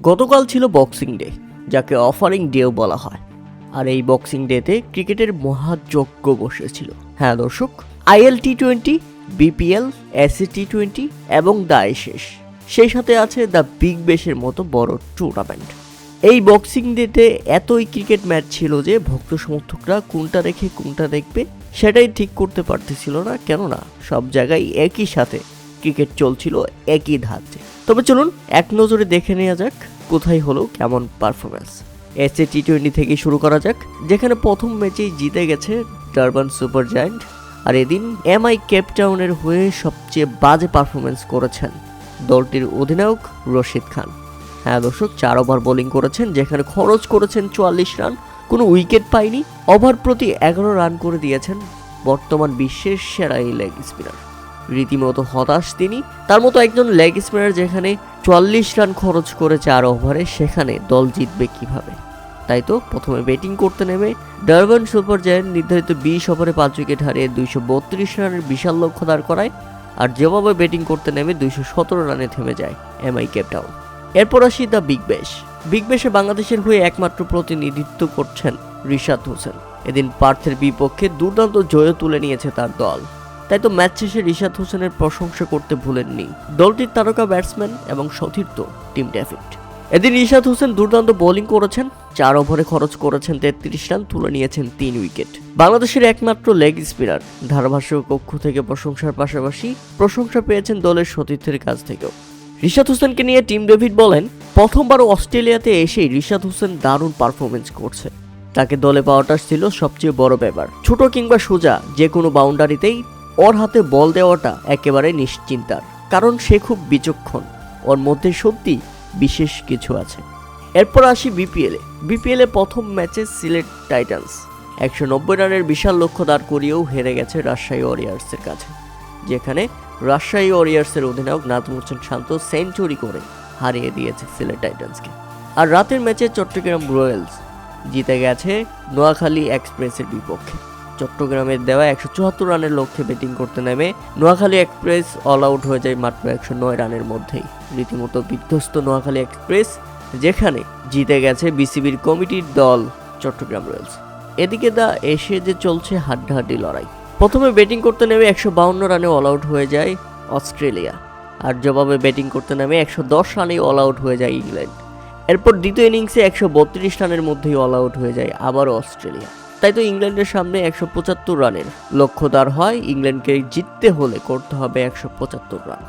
গতকাল ছিল boxing day, যাকে অফারিং ডেও বলা হয়। আর এই বক্সিং ডেতে ক্রিকেটের মহাযজ্ঞ বসেছিল। হ্যাঁ দর্শক, IL T20, BPL, SC T20 এবং দ্য অ্যাশেজ, সেই সাথে আছে দ্য বিগ ব্যাশের মতো বড় টুর্নামেন্ট। এই বক্সিং ডেতে এতই ক্রিকেট ম্যাচ ছিল যে ভক্ত সমর্থকরা কোনটা রেখে কোনটা দেখবে সেটাই ঠিক করতে পারতেছিল না, কেননা সব জায়গায় একই সাথে ক্রিকেট চলছিল একই ধাঁচে। তবে চলুন এক নজরে দেখে নেওয়া যাক কোথায় হলো কেমন পারফরমেন্স। SC T20 থেকে শুরু করা যাক, যেখানে প্রথম ম্যাচেই জিতে গেছে ডারবান সুপার জায়ান্ট। আর এদিন MI কেপটাউনের হয়ে সবচেয়ে বাজে পারফরমেন্স করেছেন দলটির অধিনায়ক রশিদ খান। হ্যাঁ দর্শক, 4 ওভার বোলিং করেছেন, যেখানে খরচ করেছেন 44 রান, কোনো উইকেট পায়নি। ওভার প্রতি 11 রান করে দিয়েছেন বর্তমান বিশ্বের সেরা এই লেগ স্পিনার। রীতিমতো হতাশ তিনি। তার মতো একজন লেগ স্পিনার যেখানে 44 রান খরচ করে 4 ওভারে, সেখানে দল জিতবে কিভাবে? তাই তো প্রথমে ব্যাটিং করতে নেমে ডারবান সুপার জায়ান্ট নির্ধারিত 20 ওভারে 5 উইকেট হারিয়ে 232 রানের বিশাল লক্ষ্য দাঁড় করায়। আর যেভাবে ব্যাটিং করতে নেমে 217 রানে থেমে যায় MI কেপটাউন। এরপর আসি দ্য বিগ ব্যাশ। বিগ ব্যাশে বাংলাদেশের হয়ে একমাত্র প্রতিনিধিত্ব করছেন রিশাদ হোসেন। এদিন পার্থের বিপক্ষে দুর্দান্ত জয় তুলে নিয়েছে তার দল। তাই তো ম্যাচ শেষে রিশাদ হোসেনের প্রশংসা করতে ভুলেননি দলটির তারকা ব্যাটসম্যান এবং সতীর্থ টিম ডেভিড। এদিন রিশাদ হোসেন দুর্দান্ত বোলিং করেছেন, 4 ওভারে খরচ করেছেন 33 রান, তুলে নিয়েছেন 3 উইকেট। বাংলাদেশের একমাত্র লেগ স্পিনার ধারাভাষ্যক কক্ষ থেকে প্রশংসার পাশাপাশি প্রশংসা পেয়েছেন দলের সতীর্থের কাছ থেকেও। রিশাদ হোসেনকে নিয়ে টিম ডেভিড বলেন, প্রথমবার অস্ট্রেলিয়াতে এসেই রিশাদ হোসেন দারুণ পারফরমেন্স করছে। তাকে দলে পাওয়াটা ছিল সবচেয়ে বড় ব্যাপার। ছোট কিংবা সোজা যে কোনো বাউন্ডারিতেই ওর হাতে বল দেওয়াটা একেবারে নিশ্চিন্তার, কারণ সে খুব বিচক্ষণ। ওর মধ্যে সত্যি বিশেষ কিছু আছে। এরপর আসি বিপিএলে প্রথম ম্যাচে সিলেট টাইটান্স 190 রানের বিশাল লক্ষ্য দাঁড় করিয়েও হেরে গেছে রাজশাহী ওয়ারিয়র্সের কাছে, যেখানে রাজশাহী ওয়ারিয়র্সের অধিনায়ক নাজমুল হোসেন শান্ত সেঞ্চুরি করে হারিয়ে দিয়েছে সিলেট টাইটান্সকে। আর রাতের ম্যাচে চট্টগ্রাম রয়্যালস জিতে গেছে নোয়াখালী এক্সপ্রেসের বিপক্ষে। চট্টগ্রামের দেওয়া 174 রানের লক্ষ্যে ব্যাটিং করতে নেমে নোয়াখালী এক্সপ্রেস অল আউট হয়ে যায় মাত্র 109 রানের মধ্যেই। রীতিমতো বিধ্বস্ত নোয়াখালী এক্সপ্রেস, যেখানে জিতে গেছে বিসিবির কমিটির দল চট্টগ্রাম রয়্যালস। এদিকে দা এসে যে চলছে হাড্ডাহাড্ডি লড়াই। প্রথমে ব্যাটিং করতে নেমে 152 রানে অল আউট হয়ে যায় অস্ট্রেলিয়া, আর জবাবে ব্যাটিং করতে নেমে 110 রানে অল আউট হয়ে যায় ইংল্যান্ড। এরপর দ্বিতীয় ইনিংসে 132 রানের মধ্যেই অল আউট হয়ে যায় আবারও অস্ট্রেলিয়া। তাই তো ইংল্যান্ডের সামনে 175 রানের লক্ষ্য দাঁড় হয়। ইংল্যান্ডকে জিততে হলে করতে হবে 175 রান।